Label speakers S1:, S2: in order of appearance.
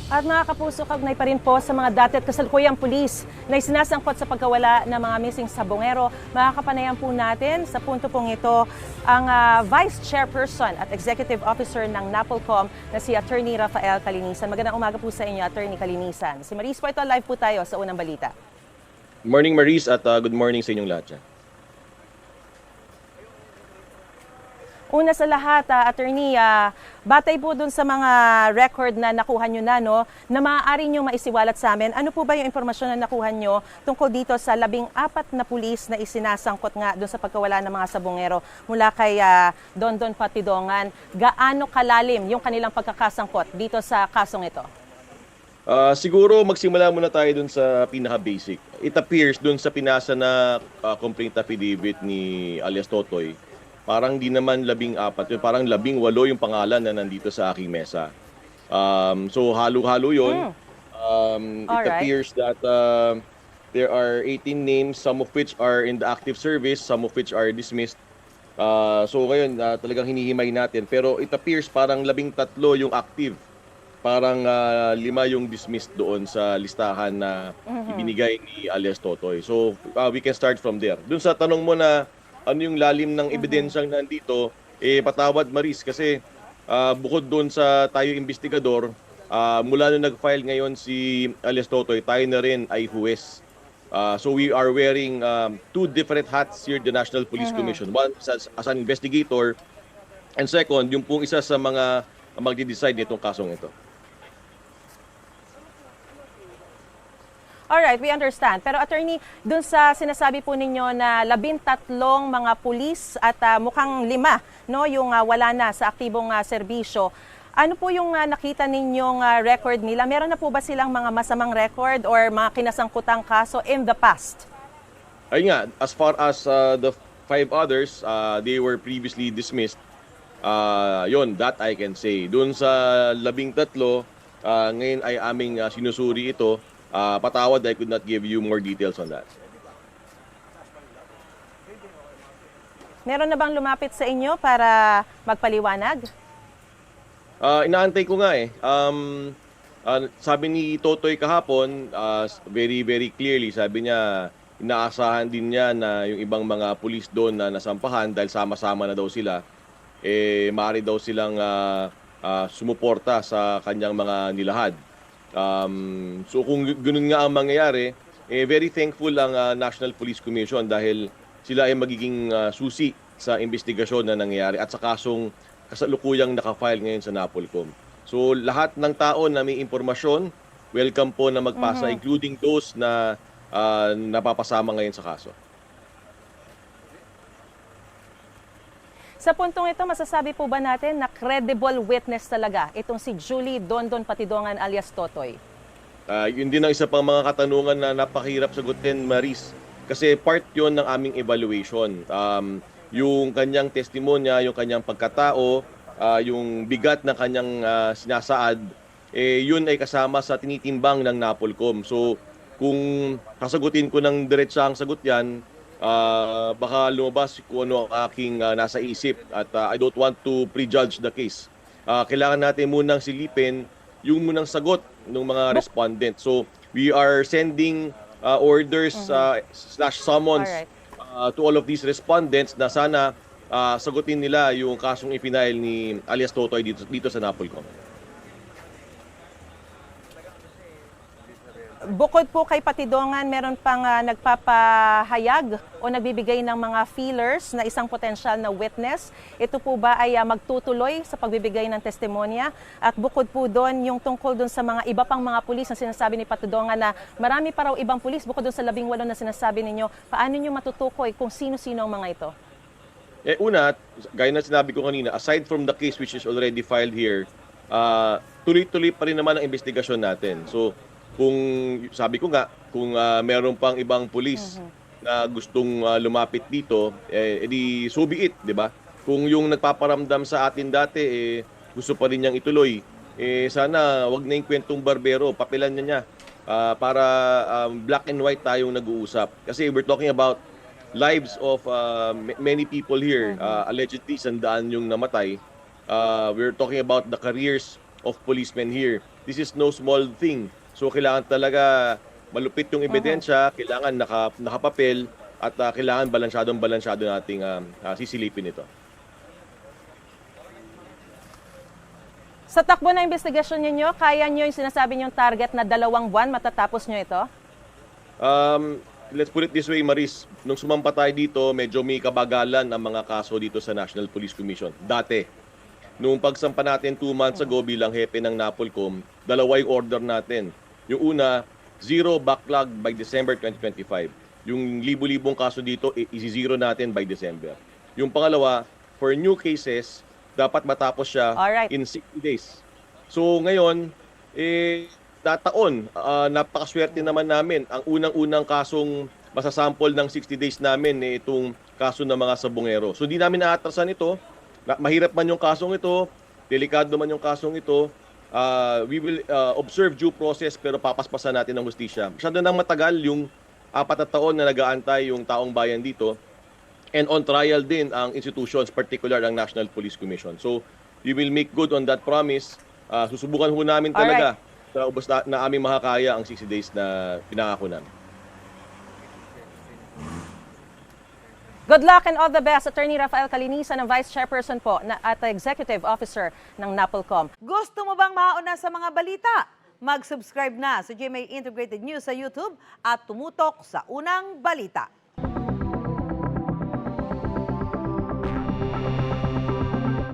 S1: At mga kapuso, kaugnay pa rin po sa mga dati at kasalukuyang pulis na isinasangkot sa pagkawala ng mga missing sabongero. Makakapanayan po natin sa punto pong ito ang Vice Chairperson at Executive Officer ng NAPOLCOM na si Attorney Rafael Calinisan. Magandang umaga po sa inyo, Attorney Calinisan. Si Maris po ito, live po tayo sa unang balita.
S2: Morning Maris at good morning sa inyong lahat dyan.
S1: Una sa lahat, Attorney, batay po dun sa mga record na nakuha nyo na, no, na maaari nyo maisiwalat sa amin, ano po ba yung impormasyon na nakuha nyo tungkol dito sa 14 na pulis na isinasangkot nga dun sa pagkawala ng mga sabongero mula kay Dondon Patidongan? Gaano kalalim yung kanilang pagkakasangkot dito sa kasong ito?
S2: Siguro magsimula muna tayo dun sa pinaka-basic. It appears dun sa pinasa na complaint affidavit ni alias Totoy, parang di naman 14, parang 18 yung pangalan na nandito sa aking mesa. So halo-halo yun. It appears that there are 18 names, some of which are in the active service, some of which are dismissed. So ngayon, talagang hinihimay natin. Pero it appears parang 13 yung active. Parang 5 yung dismissed doon sa listahan na ibinigay ni alias Totoy. So we can start from there. Doon sa tanong mo na ano yung lalim ng ebidensyang nandito, patawad Maris kasi bukod doon sa tayo investigador, mula nung nag-file ngayon si alias Totoy, tayo na rin ay huwes. So we are wearing 2 different hats here at the National Police Commission. One as an investigator, and second, yung pong isa sa mga magdi-decide nitong kasong ito.
S1: Alright, we understand. Pero attorney, dun sa sinasabi po ninyo na 13 mga pulis at mukhang 5, no, yung wala na sa aktibong serbisyo. Ano po yung nakita ninyong record nila? Meron na po ba silang mga masamang record or mga kinasangkutang kaso in the past?
S2: Ay nga, as far as the 5 others, they were previously dismissed. Yon, that I can say. Doon sa 13, ngayon ay aming sinusuri ito. Patawad, I could not give you more details on that.
S1: Meron na bang lumapit sa inyo para magpaliwanag?
S2: Inaantay ko nga eh. Sabi ni Totoy kahapon, very very clearly, sabi niya, inaasahan din niya na yung ibang mga pulis doon na nasampahan dahil sama-sama na daw sila, maaari daw silang sumuporta sa kanyang mga nilahad. So kung ganun nga ang mangyayari, very thankful ang National Police Commission dahil sila ay magiging susi sa investigasyon na nangyayari at sa kasong kasalukuyang nakafile ngayon sa NAPOLCOM. So lahat ng tao na may impormasyon, welcome po na magpasa, including those na napapasama ngayon sa kaso.
S1: Sa puntong ito, masasabi po ba natin na credible witness talaga itong si Julie Dondon Patidongan alias Totoy?
S2: Yun din ang isa pang mga katanungan na napakahirap sagutin, Maris. Kasi part yon ng aming evaluation. Yung kanyang testimonya, yung kanyang pagkatao, yung bigat ng kanyang sinasaad, yun ay kasama sa tinitimbang ng NAPOLCOM. So kung kasagutin ko ng diretsahang sagot yan, baka lumabas kung ano ang aking nasa isip at I don't want to prejudge the case. Kailangan natin munang silipin yung munang sagot ng mga respondent. So we are sending orders slash summons to all of these respondents na sana sagutin nila yung kasong ipinail ni alias Totoy dito sa NAPOLCOM.
S1: Bukod po kay Patidongan, meron pang nagpapahayag o nagbibigay ng mga feelers na isang potensyal na witness. Ito po ba ay magtutuloy sa pagbibigay ng testimonya? At bukod po doon, yung tungkol doon sa mga iba pang mga pulis na sinasabi ni Patidongan na marami pa raw ibang pulis bukod doon sa 18 na sinasabi ninyo, paano nyo matutukoy kung sino-sino ang mga ito?
S2: Una, gaya na sinabi ko kanina, aside from the case which is already filed here, tuloy-tuloy pa rin naman ang investigasyon natin. So, kung sabi ko nga, kung meron pang ibang pulis na gustong lumapit dito, edi so be it, di ba? Kung yung nagpaparamdam sa atin dati, gusto pa rin niyang ituloy, sana wag na yung kwentong barbero, papilan niya para black and white tayong nag-uusap. Kasi we're talking about lives of many people here. Allegedly, 100 yung namatay. We're talking about the careers of policemen here. This is no small thing. So kailangan talaga malupit yung ebidensya, kailangan nakapapel, at kailangan balansyado nating sisilipin ito.
S1: Sa takbo na investigasyon ninyo, kaya nyo yung sinasabi nyong target na 2 buwan matatapos nyo ito?
S2: Let's put it this way, Maris. Nung sumampa tayo dito, medyo may kabagalan ang mga kaso dito sa National Police Commission. Dati, nung pagsampa natin 2 months ago bilang hepe ng NAPOLCOM, 2 yung order natin. Yung una, 0 backlog by December 2025. Yung libo-libong kaso dito, i-zero natin by December. Yung pangalawa, for new cases, dapat matapos siya
S1: Alright.
S2: in 60 days. So ngayon, napakaswerte naman namin. Ang unang-unang kasong masasample ng 60 days namin itong kaso ng mga sabongero. So di namin naatrasan ito. Mahirap man yung kasong ito, delikado man yung kasong ito. We will observe due process pero papaspasan natin ng hustisya. Masyado nang matagal yung 4 na taon na nag-aantay yung taong bayan dito. And on trial din ang institutions, particular ang National Police Commission. So, we will make good on that promise. Susubukan ho namin talaga sa ubos na aming makakaya ang 60 days na pinangako namin.
S1: Good luck and all the best, Attorney Rafael Calinisan, ang Vice Chairperson po at Executive Officer ng NAPOLCOM.
S3: Gusto mo bang mauna sa mga balita? Mag-subscribe na sa GMA Integrated News sa YouTube at tumutok sa unang balita.